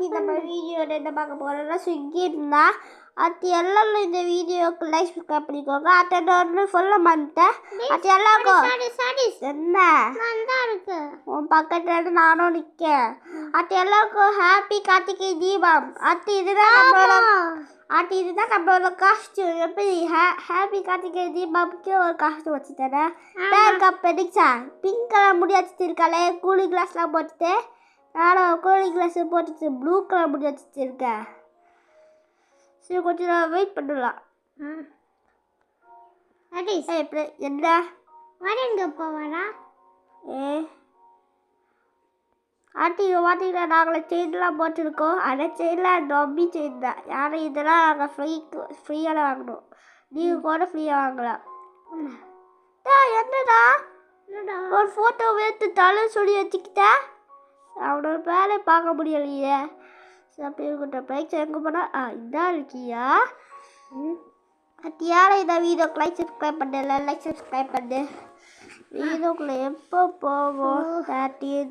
இன்னைக்கு நம்ம வீடியோவில் என்ன பார்க்க போகிறோம்னா ஸ்விக்கின்னா அது எல்லாரும் இந்த வீடியோக்கு லைக் சப்ஸ்கிரைப் பண்ணிக்கோங்க. அட்டன்னு சொல்ல மாட்டேன். அது எல்லாருக்கும் என்ன உன் பக்கத்துல நானும் நிற்கேன். அது எல்லாருக்கும் ஹாப்பி கார்த்திகை தீபம். இதுதான் நம்மளோட காஸ்டியூம். எப்படி ஹாப்பி கார்த்திகை தீபம்க்கு ஒரு காஸ்டியூம் வச்சு தரேன். பெருசா பிங்க் கலர் முடி வச்சுருக்காளே, கூலிங் கிளாஸ்லாம் போட்டுட்டு நானும் கூலிங் கிளாஸ் போட்டுட்டு ப்ளூ கலர் முடி வச்சுருக்கேன். சரி கொஞ்சம் நான் வெயிட் பண்ணலாம். என்ன வரேங்கப்பா வரா ஆண்டி பார்த்தீங்கன்னா நாங்கள் செயின்லாம் போட்டிருக்கோம். அந்த செயின்லாம் நம்பி செயின் தான். யாரும் இதெல்லாம் நாங்கள் ஃப்ரீயாக வாங்கணும். நீங்கள் கூட ஃப்ரீயாக வாங்கலாம். என்னடா ஒரு ஃபோட்டோ எடுத்துட்டாலும் சொல்லி வச்சுக்கிட்டேன். அவனோட வேலை பார்க்க முடியலையே. அப்படி பைக் எங்கே போனால் இதான் இருக்கியா? யாரை இந்த வீடியோக்கு லைக் சப்ஸ்கிரைப் பண்ணல, லைக் சப்ஸ்கிரைப் பண்ணு. வீடியோக்குள்ளே எப்போ போவோம்? 13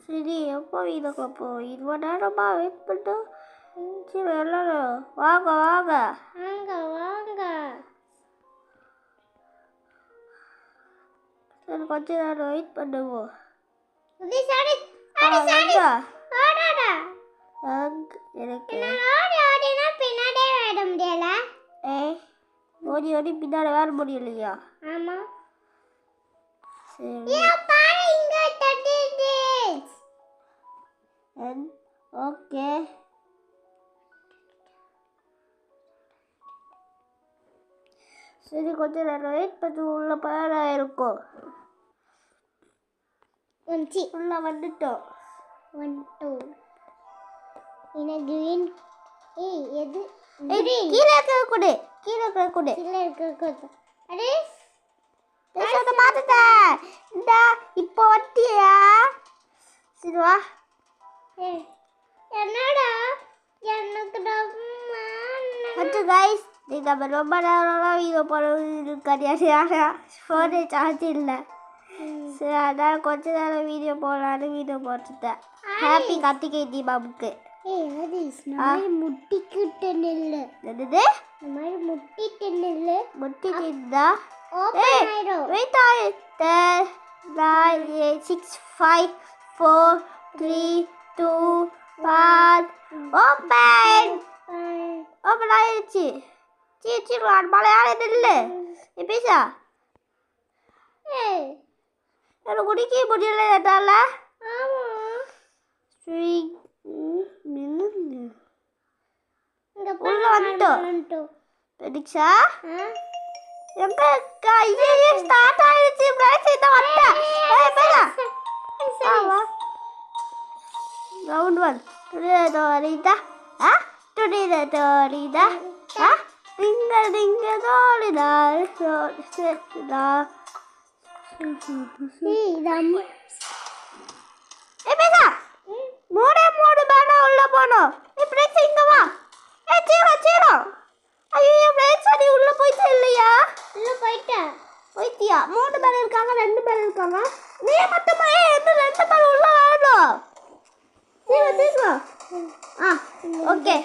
சரி எப்போ வீட்டுக்குள்ள போ? 20 நேரமா வெயிட் பண்ணிட்டு சரி எல்லாரும் வாங்க வாங்க சரி கொஞ்ச நேரம் வெயிட் பண்ணுவோம். ஓடி ஓடி பின்னாடி வேற முடியலையா? ஓகே சரி கொஞ்ச நேரம் வெயிட் பண்ணி உள்ள பேர இருக்கும். உள்ள வந்துட்டோம். எது கீழே இருக்க கூடு, கீழே இருக்க கூடு. பேசாத மாட்டேன். இந்த இப்போ வட்டியா? சரி வா. என்னடா எனக்கு வந்து கைஸ் நம்ம ரொம்ப நேரம்லாம் வீடியோ போடுறது கிடையாது. ஃபோனே சார்ஜ் இல்லை. சரி அதனால் கொஞ்ச நேரம் வீடியோ போடலான்னு வீடியோ போட்டுட்டேன். ஹாப்பி கார்த்திகை தீபாவுக்கு. முட்டிக்கிட்ட நெல்லு என்னது முட்டிட்டு நெல்லு முட்டிக்கிட்டா? வெயிட் 9 8 6 5 4 3 2 1 ஓப்பன் ஆயிடுச்சு. சீ மலையாள நெல்லு பேசா எனக்கு குடிக்க முடியல. என்னால உள்ள வந்துட்டோம். பெடிக்ஷா எங்க கையே ஸ்டார்ட் ஆயிடுச்சு. பிரைஸ் இந்த வட்டா ரவுண்ட் 1 டுடே தோரிதா டுடே தோரிதா டிங்க தோரிதா சேட்டா பேசா மூணு பேனா உள்ள போனோம். பிரைஸ் இங்க வா. சீரோ ஐயோ பிரைஸ் நீ உள்ள போயிட்டே இல்லையா? உள்ள போயிட்டியா? 3 பேர் இருக்காங்க, 2 பேர் இருக்காங்க. நீ மட்டுமா? இன்னும் 2 பேர் உள்ள வரணும். சீரோ ஓகே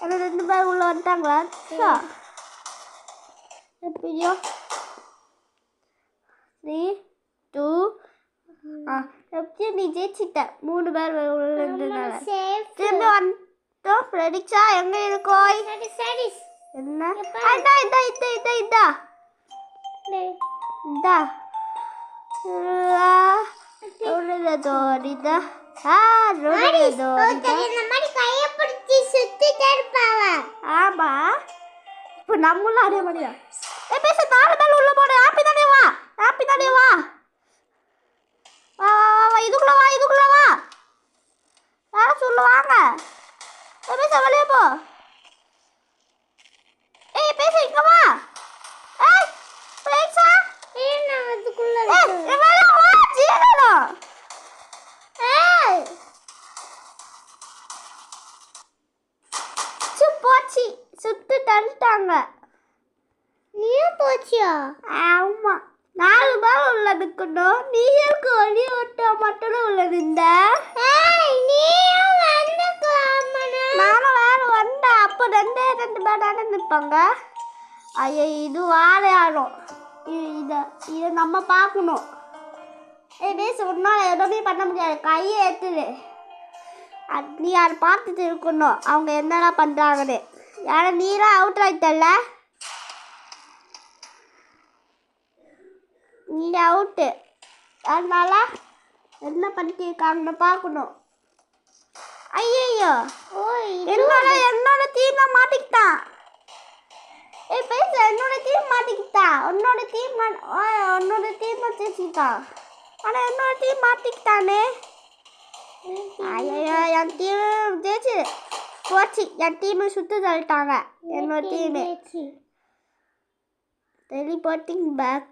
அந்த 2 பேர் உள்ள வந்துட்டாங்களா? எப்படியோ 3 2 எப்படி நீ ஜெயிச்சிட்ட. 3 பேர் உள்ள இருந்ததுனால திரும்பி வந்துட்டோம். பிரடிக்ஷா எங்க இருக்கோய்? என்ன இதா ஆமா இப்போ நம்மளும் அதே மாதிரியா? பேச 4 பேர் உள்ள போன. ஹாப்பி தானே வா இதுக்குள்ள வா யார சொல்லுவாங்க. பேச வெளியே போ. பேச இங்க வா. பேசா போச்சு சுட்டு தள்ளிட்டாங்க. நீயும் போச்சியா? ஆமா 4 பேர் உள்ள நிக்கணும். நீ இருக்கு ஒரே ஒட்ட மட்டும் உள்ள நின்ற. நீயும் வந்துக்கலாமனா? நானும் வேற வந்தேன். அப்போ 2 பேர் தானே நிற்பாங்க. ஐயோ இது வாழ ஆடும். இதை நம்ம பார்க்கணும். பேச ஒன்றால் எதுவுமே பண்ண முடியாது. கையை ஏற்றுது. நீ அதை பார்த்துட்டு இருக்கணும் அவங்க என்னெல்லாம் பண்ணுறாங்கன்னு. யாரும் நீலாம் அவுட் ஆகிட்டல. நீ அவுட்டு. அதனால என்ன பண்ணிட்டு இருக்காங்கன்னு பார்க்கணும். ஐயோ என்னோட டீமை மாட்டிக்கிட்டான். பேச என்னோட டீம் மாட்டிக்கிட்டான். உன்னோட டீம் வச்சுக்கிட்டான். ஆனால் என்னோட டீம் மாட்டிக்கிட்டானே. ஐயோ என் டீம் ஜெயிச்சு போச்சு. என் டீமை சுற்றி தள்ளிட்டாங்க. என்னோட டீமு டெலிபோர்ட்டிங் பேக்.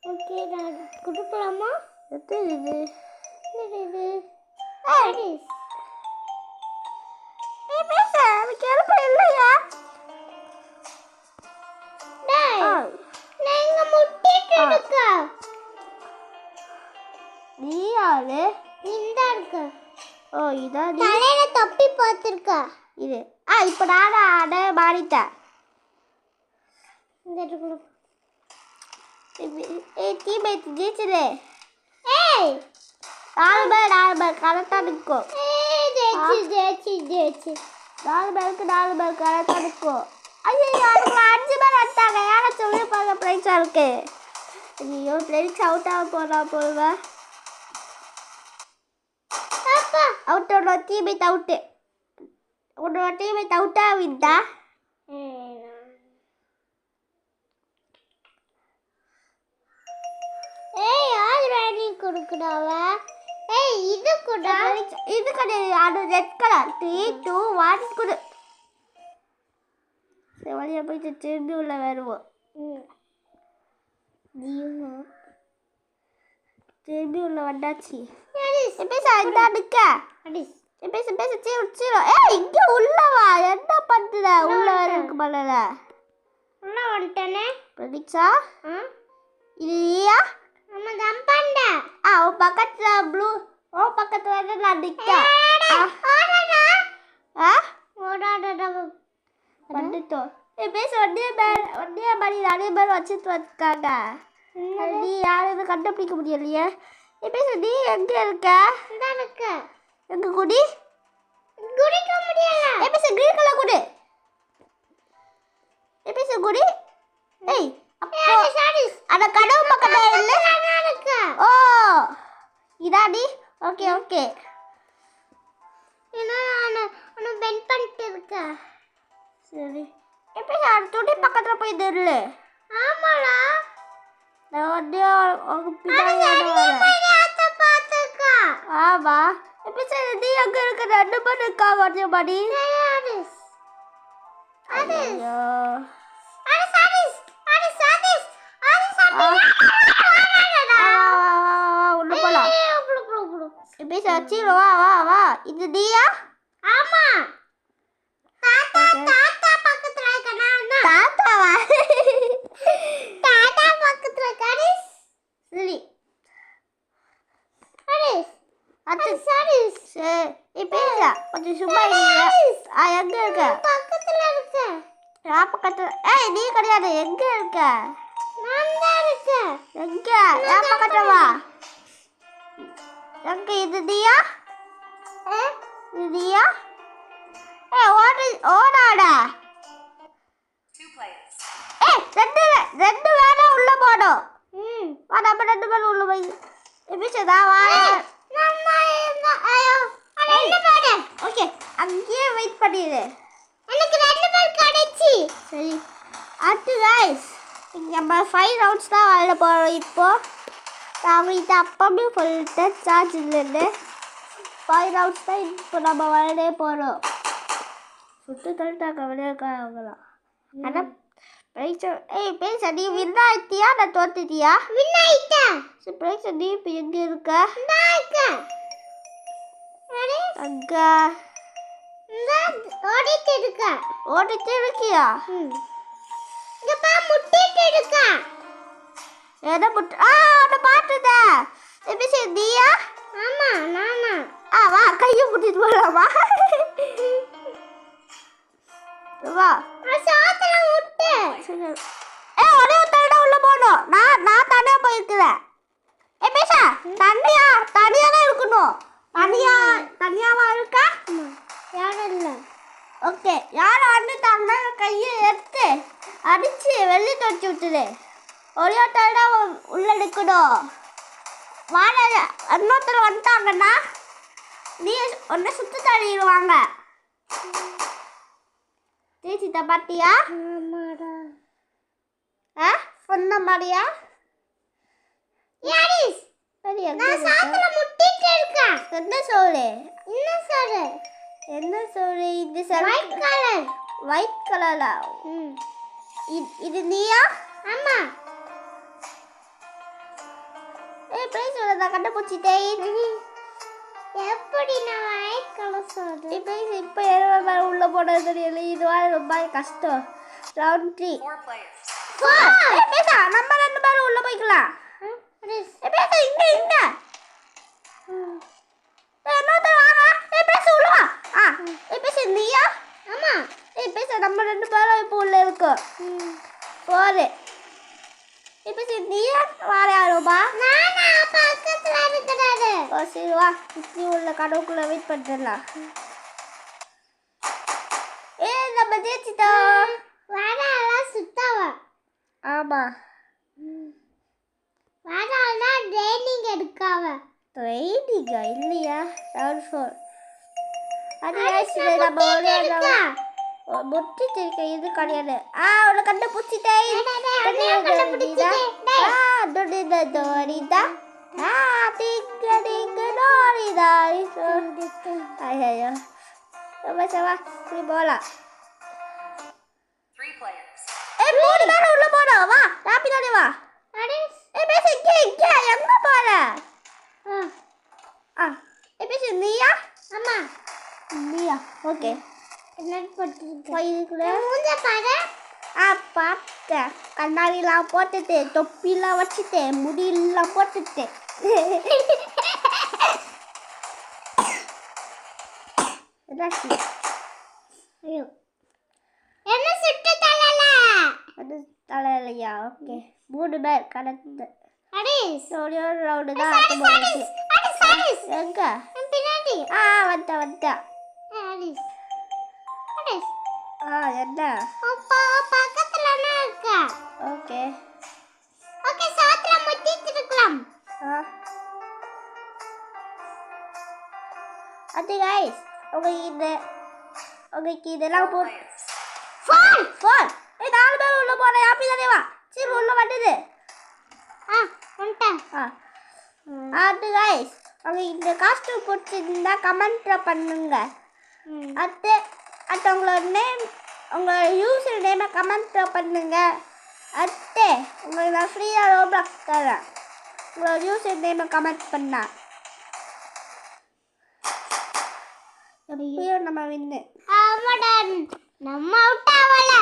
ஓகே நான் கொடுக்கலாமா? எது இது? பேச அதுக்கு எழுப்ப இல்லையா? நீங்க முட்டிட்டு இருக்க. நீ யாரு? இந்த இருக்கு. ஓ இதான் நீ. தலையில தொப்பி போட்டுருக்க. இது இப்போ நான் மாறிட்டேன். இந்த இருக்கு. டீம்மேட் ஜெயிச்சிரு. 4 பேர் கரெக்டாக நிற்கும். ஜெயிச்சு 4 பேர் கரெக்டாக நிற்கும். ஐயோ அதுக்கு 5 பேர் வந்தாங்க. யாரை சொல்லியிருப்பாங்க ப்ரைஸாக இருக்கு. ஐயோ ப்ரைஸ் அவுட் ஆக போடுவேன். உன்னோட டீம்மேட் அவுட்டு. உன்னோட டீம்மேட் அவுட்டாக விட்டா. யார் ராணி கொடுக்குறாவ? இது கூட இது கிடையாது. அது ரெட் கலர். 3 2 1 கொடு. சரி வழியாக போயிட்டு திரும்பி உள்ள வருவோம். திரும்பி உள்ள வந்தாச்சு. பேச இந்த நிற்க. பேச சீரோ. இங்கே உள்ளவா என்ன பண்ணுற? உள்ள இருக்கு பண்ணல. உள்ள வந்துட்டேனே. பிரதீக்ஷா இது நீயா? நம்ம ஜம்ப் பண்ண. உன் பக்கத்தில் ப்ளூ. உன் பக்கத்தில் நான் நிற்கேன். வந்துட்டோம். பேச ஒன்னே மாதிரி நிறைய பேர் வச்சுட்டு வந்துருக்காங்க. நீ யாரும் கண்டுபிடிக்க முடியலையே. பேச நீ எங்கே இருக்க? எங்க குடி குடிக்க முடியல. பேச கிரீன் கலர் குடி. பேச குடி. அந்த கடவு பக்கத்தில் இல்லை. ஓ இதாடி. Okay okay. பெண்ட் பண்ணிட்டு இருக்க. சரி பேச அந்த துணி பக்கத்தில் போய் தெரியல. ஆமாடா. நான் வந்து பின்னாடி ஆமா. பேச நீ அங்க இருக்க 2 பேர் இருக்காங்க. அதே மாதிரி உள்ள போலாம். பேச வச்சிரு. வா இது நீயா? ஆமா. தாத்தா பக்கத்துல இருக்க. நான் தாத்தாவா? தாத்தா பக்கத்துல இருக்க. சரி அது சரி. சரி பேச கொஞ்சம் சும்மா இருங்க. எங்க இருக்க? பக்கத்துல இருக்க. நான் பக்கத்துல. நீ கிடையாது. எங்க இருக்க? நான் தான் இருக்கேன். எங்க? என் பக்கத்துல வா. எங்க இது நீயா? இது நீயா? ஓடாடா. ரெண்டு வேணா உள்ள போடும். நம்ம 2 பேரும் உள்ள போய் பேசதா. ஓகே அங்கேயே வெயிட் பண்ணிடு. எனக்கு 2 பேர் கிடைச்சி. சரி அடுத்து கைஸ் நம்ம 5 ரவுண்ட்ஸ் தான் விளையாட போகிறோம். இப்போ நான் இதை அப்பவே சொல்லிட்டேன். சார்ஜ் இல்லைன்னு 5 ரவுண்ட்ஸ் தான் இப்போ நம்ம விளையாடே போகிறோம். சுட்டு தள்ளிட்டாங்க விளையாட அவங்களாம். ஆனால் பேச நீ வின் ஆயிட்டியா? நான் தோத்துட்டியா? வின் ஆயிட்டேன். சரி பேச நீ இப்போ எங்கே இருக்க? நான் இருக்கேன். அங்க இந்த ஓடிட்டு இருக்க. ஓடிட்டு இருக்கியா? இங்க பா முட்டிட்டு இருக்க. எதை முட்டு? அதை பார்த்துதா. எப்படி சரி நீயா? ஆமா நானா. வா கையை முட்டிட்டு போகலாமா? வா. சாத்துல முட்டு. ஒரே ஒரு தடவை உள்ள போகணும். நான் தனியா போயிருக்கிறேன். பேசா தனியா தான் இருக்கணும். தனியாவா இருக்கா? யாரும் இல்லை. ஓகே, யாரும் அண்ணிட்டாங்கன்னா கையை எடுத்து அடிச்சு வெளியே தொடச்சி விட்டுரு. ஒரே ஒரு தடவை உள்ள எடுக்கணும். வாழ இன்னொருத்தர் வந்துட்டாங்கன்னா நீ ஒன்றை சுத்து தள்ளிடுவாங்க. தேய்ச்சிட்ட பாட்டியா? சொன்ன மாதிரியா? யாரிஸ் நான் சாத்துல முட்டிட்டு இருக்கேன். என்ன சொல்லு? என்ன சொல்லு? இது ஒயிட் கலர். ஒயிட் கலரா? இது நீயா? ஆமா. பிரைஸ் நான் கண்டுபிடிச்சிட்டேன். எப்படி நான் ஒயிட் கலர் சொல்றேன்? பிரைஸ் இப்போ உள்ள போனது தெரியல. இதுவா ரொம்ப கஷ்டம். ரவுண்ட் 3 பேசா நம்ம 2 பேரும் உள்ள போய்க்கலாம். பேச இங்க இன்னொருத்தர் வாங்க. பேச உள்ள வா. பேச நீயா? ஆமா. பேச நம்ம 2 பேரும் இப்போ உள்ள இருக்கோம். 4 பேச நீயா? வார யாரோபா? நானா பக்கத்துல இருக்கிறாரு. சரி வா, இப்படி உள்ள கடவுக்குள்ள வெயிட் பண்ணிடலாம். நம்ம ஜெயிச்சிட்டோம். வாராலாம் சுத்தாவா? ஆமா. வாராலாம் ட்ரைனிங் எடுக்காவ. ட்ரைனிங்கா? இல்லையா? ரவுண்ட் 4 அது நம்ம முட்டிட்டு இருக்க இது கிடையாது. உன்னை கண்டுபிடிச்சிட்டேன். போலாம். 3 பேரும் உள்ள போறோம். வா ராப்பிதானே வா. பேச இங்க எங்க போற? பேச நீயா? ஆமா. நீயா? ஓகே. என்ன போட்டுருக்க? இதுக்குள்ள மூஞ்ச பாரு. பார்த்தேன். கண்ணாடிலாம் போட்டுட்டு தொப்பிலாம் வச்சுட்டு முடியெல்லாம் போட்டுட்டு ஐயோ என்ன சுட்டு தள்ளல. அது தலையிலையா? ஓகே 3 பேர் கடந்து அடிஸ் ஒரே ஒரு ரவுண்டு தான் ஆட்ட போகுது. எங்க? பின்னாடி. வந்துட்டா. அடிஸ் அடிஸ் என்ன? அப்பா பக்கத்துல இருக்க. ஓகே ஓகே சாத்துல முட்டிட்டு இருக்கலாம். அது கைஸ் உங்களுக்கு இதெல்லாம் போட்டு ஃபோன் 4 பேர் உள்ள போறேன். ஹாப்பி தானே வா. சரி உள்ள வந்துடு. வந்துட்டேன். அது கைஸ் உங்களுக்கு இந்த காஸ்டியூம் பிடிச்சிருந்தா கமெண்ட்ல பண்ணுங்க. அது உங்களோட நேம் உங்களோட யூசர் நேமை கமெண்ட்ல பண்ணுங்க. அடுத்து உங்களுக்கு நான் ஃப்ரீயாக ரோப்ளாக்ஸ் தரேன். உங்களோட யூசர் நேமை கமெண்ட் பண்ணா எப்படியோ நம்ம வின்னு. ஆமாடன் நம்ம அவுட் ஆவல.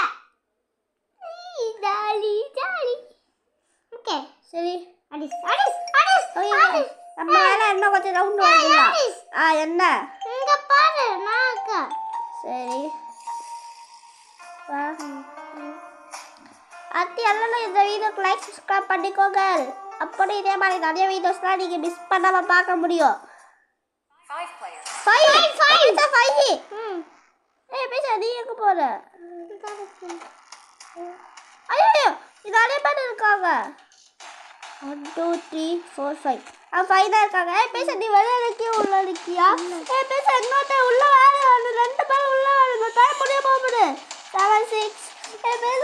Jolly jolly. ஓகே சரி அடிஸ் அடிஸ் அடிஸ். நம்ம வேலை என்ன கொஞ்சம் ரவுண்ட் வரலாம். என்ன இங்க பாரு நாக்க. சரி அத்தி எல்லாம் இந்த வீடியோக்கு லைக் சப்ஸ்கிரைப் பண்ணிக்கோங்க. அப்படி இதே மாதிரி நிறைய வீடியோஸ்லாம் நீங்கள் மிஸ் பண்ணாமல் பார்க்க முடியும். 5 பேச நீ எங்கே போகிற? ஐயோ இது நிறைய பேர் இருக்காங்க. 1 2 3 4 5 5 தான் இருக்காங்க. பேச நீ வெளியே இருக்கியா உள்ள இருக்கியா? பேச இன்னொருத்தர் உள்ள வேலை 2 பேர் உள்ள வேணும். டைம் முடிய போகுது. 7 6 பேச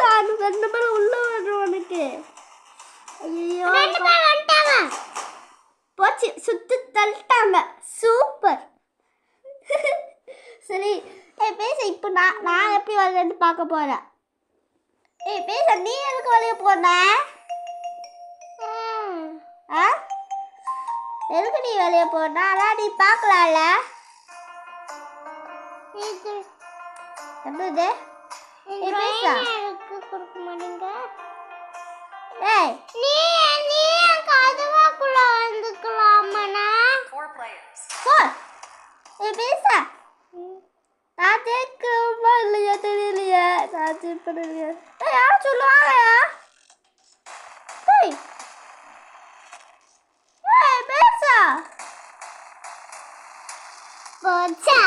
2 பேர் உள்ள வேணும் உனக்கு. ஐயோ 2 பேர் வந்துட்டாங்க. போச்சு சுத்து தள்ளிட்டாங்க. சூப்பர். சரி பேச இப்போ நான் எப்படி வரலன்னு பார்க்க போகிறேன். பேச நீ எதுக்கு வெளியே போன? எதுக்கு நீ வெளியே போனா? அதான் நீ பார்க்கலாம்ல. இது என்னது இந்த பேசா. எனக்கு கொடுக்க மாட்டீங்க. ஏய் நீ நீ கதவாக்குள்ள வந்துக்கலாமனா? போர் பேசா. நான் கேட்கமா இல்லையா தெரியலையா நான் பண்ணலையா யாரும் சொல்லுவாங்கயா பேசா போச்சா?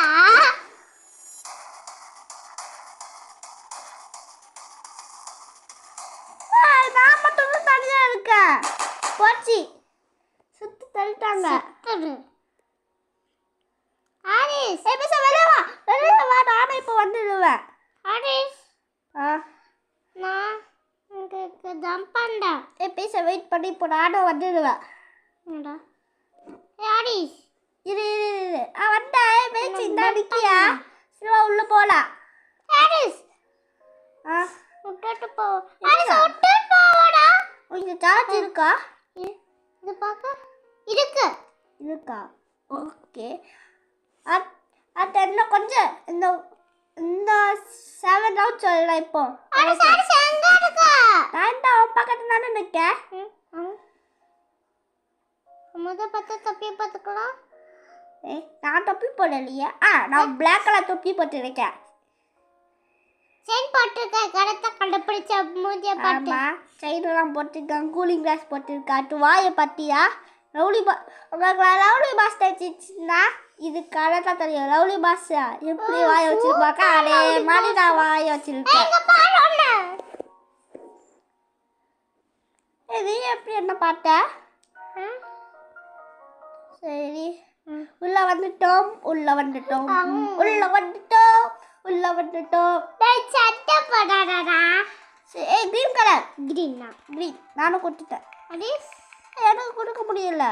நான் மட்டும் தான் தனியா இருக்கேன் போச்சு சுத்தி தள்ளிட்டாங்க ஹாரிஸ் பேசா வெளியே வா நானே இப்போ வந்துடுவேன் ஹாரிஸ் ஆ நான் உங்களுக்கு ஜம்ப் பண்ணா. பேச வெயிட் பண்ணி இப்போ நானும் வந்துடுவேன் என்னடா ஹாரிஸ் இரு வந்தேன் பேச்சு இந்த நிக்கியா சிவா உள்ள போலாம் ஹாரிஸ் ஆ விட்டுட்டு போ. ஹாரிஸ் விட்டுட்டு போடா. உங்க சார்ஜ் இருக்கா இது பாக்க இருக்கா ஓகே அது இன்னும் கொஞ்சம் இந்த 7 ரவுண்ட் சொல்லலாம் இப்போ ஹாரிஸ் ஹாரிஸ் எங்க இருக்கா? நான் இந்த அவன் பக்கத்துல தானே நிற்கேன் பத்த தப்பி பார்த்துக்கலாம். நான் தொப்பி போடலையே நான் பிளாக் கலர் தொப்பி போட்டுருக்கேன் செயின் போட்டிருக்க கரெக்டாக கண்டுபிடிச்ச மூஞ்சிய பாட்டு. ஆமாம் செயினெல்லாம் போட்டிருக்கேன் கூலிங் கிளாஸ் போட்டிருக்கேன் வாயை பற்றியா உங்களுக்கு லவ்லி பாஸ் தைச்சிச்சுன்னா இது கரெக்டாக தெரியும் லவ்லி பாஸ் எப்படி வாயை வச்சிருப்பாக்க அதே மாதிரி நான் வாயை வச்சிருக்கேன் இது எப்படி என்ன பார்த்த சரி உள்ள வந்துட்டோம் சட்டை போடாடா. கிரீன் கலர் கிரீனா? கிரீன் நானும் கொடுத்துட்டேன் ஹாரிஸ் எனக்கு கொடுக்க முடியல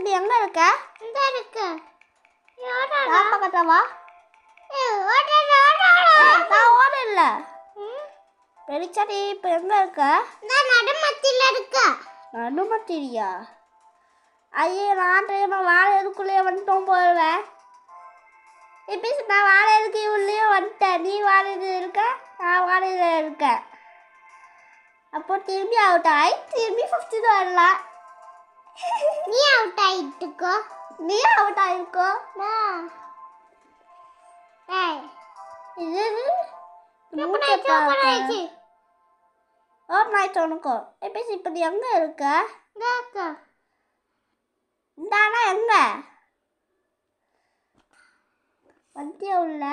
நீ எங்க இருக்க இந்த இருக்கு. நான் பக்கத்தவா நான் ஓடல வெளிச்சாடி இப்போ எங்க இருக்க நடுமத்தில இருக்க. நடுமத்திரியா ஐயே நான் வாழை எதுக்குள்ளேயே வந்துட்டோம் போடுவேன் இப்போ நான் வாழை எதுக்கு உள்ளேயே வந்துட்டேன் நீ வாழையில இருக்க நான் வாழையில இருக்கேன் அப்போ திரும்பி அவுட் ஆகி திரும்பி 50 வரலாம் நீ அவுட் ஆயிட்டுக்கோ. நீ அவுட் ஆயிருக்கோ இது ஓம் உனக்கோ இப்போ இப்போ நீ எங்க இருக்க இந்தானா எங்க வந்தியா உள்ள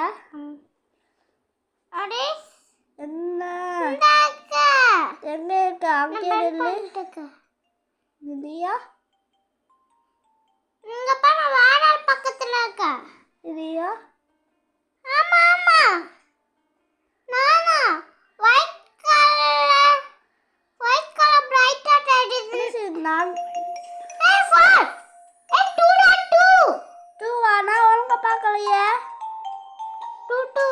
என்ன எங்க இருக்க அங்கே நில்லு இல்லையா பக்கத்துல இருக்க. இல்லையா ஆமா ஆமா நானா ஒயிட் கலர் பிரைட்டா தெரியுது. நான் ஏய் ஃபார் ஏய் 2 2 வானா ஒழுங்கா பார்க்கலையே 2 2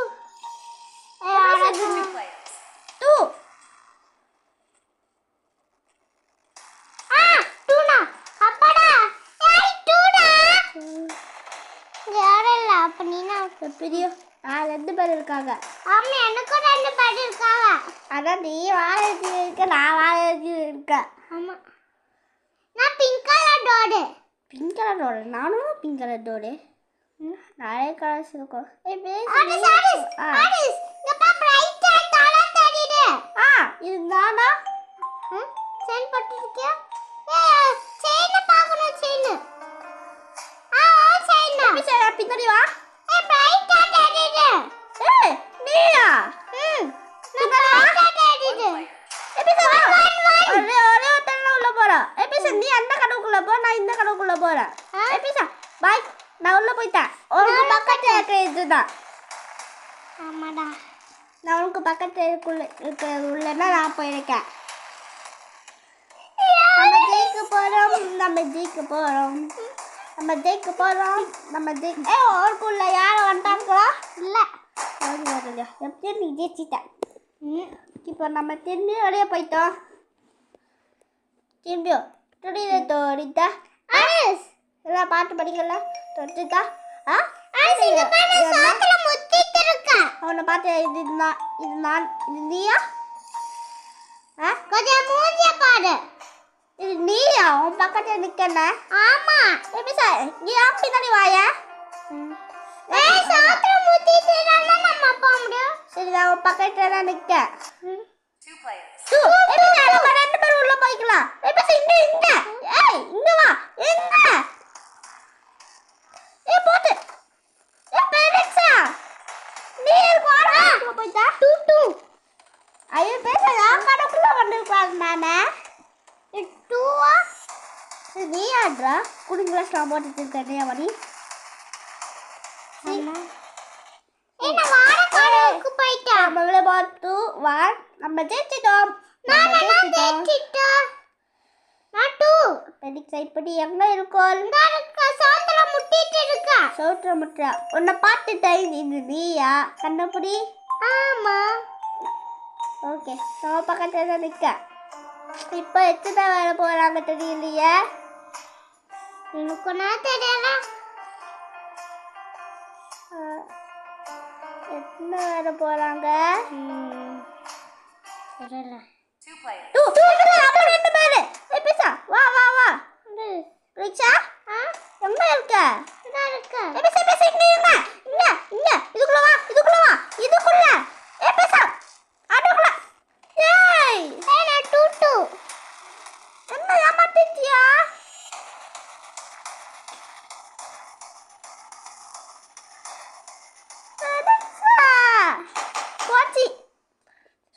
2 அப்படா ஏய் 2 யாரல்ல அப்ப நீனா பெரிய 2 பேர் இருக்காங்க. ஆமா எனக்கும் 2 பேர் இருக்காங்க. அதான் நீ வாழை இருக்க நான் வாழை இருக்கேன். ஆமா நான் பிங்க் கலர் டோடு. பிங்க் கலர் டோடு நானும் பிங்க் கலர் டோடு நிறைய கலர்ஸ் இருக்கும். இது நானா செயின் போட்டுருக்கியா? செயின் பார்க்கணும் செயின். செயின் பின்னாடி வா பிரைட்டா தெரியுது. நீயா உள்ள போறேன் நீ அந்த கடவுக்குள்ள போ நான் இந்த கடவுக்குள்ள போறேன் பாய் நான் உள்ள போயிட்டேன் உனக்கு பக்கத்துல இருக்க இதுதான். ஆமாடா நான் உனக்கு பக்கத்துல இருக்க உள்ளனா நான் போயிருக்கேன். நம்ம ஜெயிக்க போறோம் அவருக்குள்ள யாரும் வந்துட்டாங்களா இல்லை எப்படி நீ ஜெயிச்சிட்ட. இப்போ நம்ம திரும்பி வெளியே போயிட்டோம். திரும்பியும் துடித தோடித்தா எல்லாம் பாட்டு படிக்கல தொட்டுதா ஆ சோத்துல முத்திட்டு இருக்க. அவனை பார்த்து இது நான் இது நீயா? ஆ கொஞ்சம் மூஞ்சிய பாரு. இது நீயா? உன் பக்கத்துல நிக்கல. ஆமா. எப்படி சார் நீ அப்படி தானே வாயா? சோத்துல முத்திட்டு இருந்தா நம்ம போக முடியும். சரி நான் உன் பக்கத்துல தான் நிக்க. நம்ம 2 பேரும் உள்ள போய்க்கலாம். எப்படி சார் இங்க ஏய் இங்க வா. எங்க? போட்டு பெரிக்ஸா நீ வாடா போய்டா. டூ ஐயோ பேசல கடக்குள்ள வந்திருக்காரு நானே. டூவா? நீ ஆடுறா கூலிங் கிளாஸ் நான் போட்டுட்டு இருக்கேன் மணி. என்ன வாட கடவுக்கு போய்டா. நம்மளே பார்த்து வா நம்ம ஜெயிச்சிட்டோம். நான் ஜெயிச்சிட்டேன். நான் 2. பெரிக்ஸா இப்படி எங்க இருக்கோம்? சோத்துல முட்டிட்டு இருக்க. சோற்ற முட்டா உன்னை பார்த்துட்டேன். இது நீயா? கண்ணப்புடி. ஆமா. ஓகே நம்ம பக்கத்துல தான் நிக்க. இப்போ எத்தனை வேலை போறாங்க தெரியலையே. எனக்கு நான் தெரியல. எத்தனை வேலை போறாங்க தெரியல. 2 பேரு. ஏய் பேசா வா வா வா. ரிக்ஷா எங்க இருக்க? இதான் இருக்கு. ஏய் பேசா இங்க இதுக்குள்ள வா இதுக்குள்ள. ஏய் பேசா அதுக்குள்ள. ஏய் நான் 2. என்ன ஏமாத்திட்டியா? போச்சு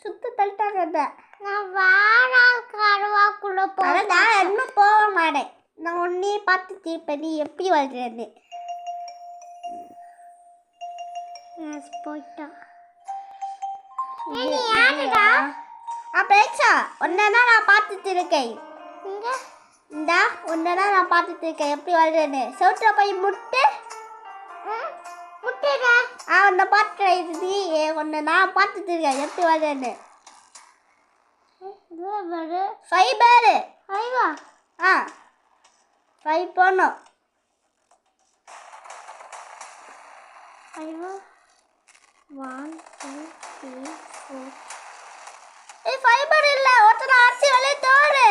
சுத்த தள்ளிட்டாங்க. நான் வாடா கருவாக்குள்ள ஆனால் நான் இன்னும் போக மாட்டேன். நான் உன்னையே பார்த்து தீர்ப்பேன். நீ எப்படி வாழ்றேன்னு. போயிட்டான். பேச்சா உன்னதான் நான் பார்த்துட்டு இருக்கேன். இங்க இந்தா உன்னதான் நான் பார்த்துட்டு இருக்கேன் எப்படி வாழ்றேன்னு. சவுத்துல போய் முட்டு. முட்டுடா. உன்னை பார்த்துட்டேன். இது நீ உன்னை நான் பார்த்துட்டு இருக்கேன் எப்படி வாழ்றேன்னு. ஃபைபரு 5 5 போனோம். 1 2 3 4. ஃபைபர் இல்ல ஒருத்தர் அடிச்சு வெளியே தோறு.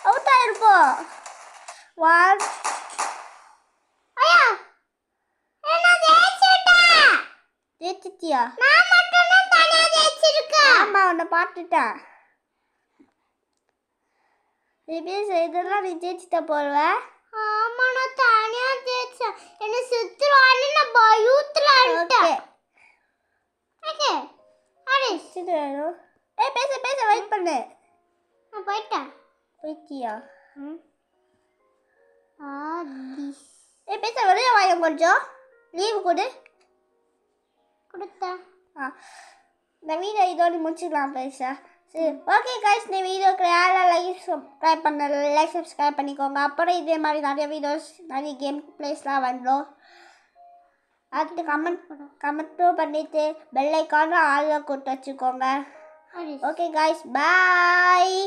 அவுட் ஆயிருப்போம். 1 ஐயா என்ன ஜெயிச்சிட்டேன். ஜெயிச்சிட்டியா? நான் மட்டும் தான் தனியா ஜெயிச்சிருக்கேன். ஆமா உன்னை பார்த்துட்டேன். இதெல்லாம் நீ ஜெயிச்சிட்ட போடுவ. ஆமா நான் தனியா ஜெயிச்சேன். என்ன சுத்துறான்னு நான் பயத்துல அடிட்டேன். ஓகே அடி சிதறணும். பேச வெயிட் பண்ணு. நான் போயிட்டேன். போய்ட்டியா? ஆதி பேச வெளியே வாங்க கொஞ்சம் லீவு கொடு. கொடுத்தேன். இந்த வீடியோ இதோடு முடிச்சுக்கலாம் பேச. சரி ஓகே கைஸ், இந்த வீடியோக்கு யாரெல்லாம் லைக் சப்ஸ்கிரைப் பண்ணிக்கோங்க. அப்புறம் இதே மாதிரி நிறைய வீடியோஸ் நிறைய கேம் பிளேஸ்லாம் வந்துடும். அடுத்து கமெண்ட்டும் பண்ணிவிட்டு பெல் ஐக்கானும் ஆளில் கொடுத்து வச்சுக்கோங்க. ஓகே கைஸ், பாய்.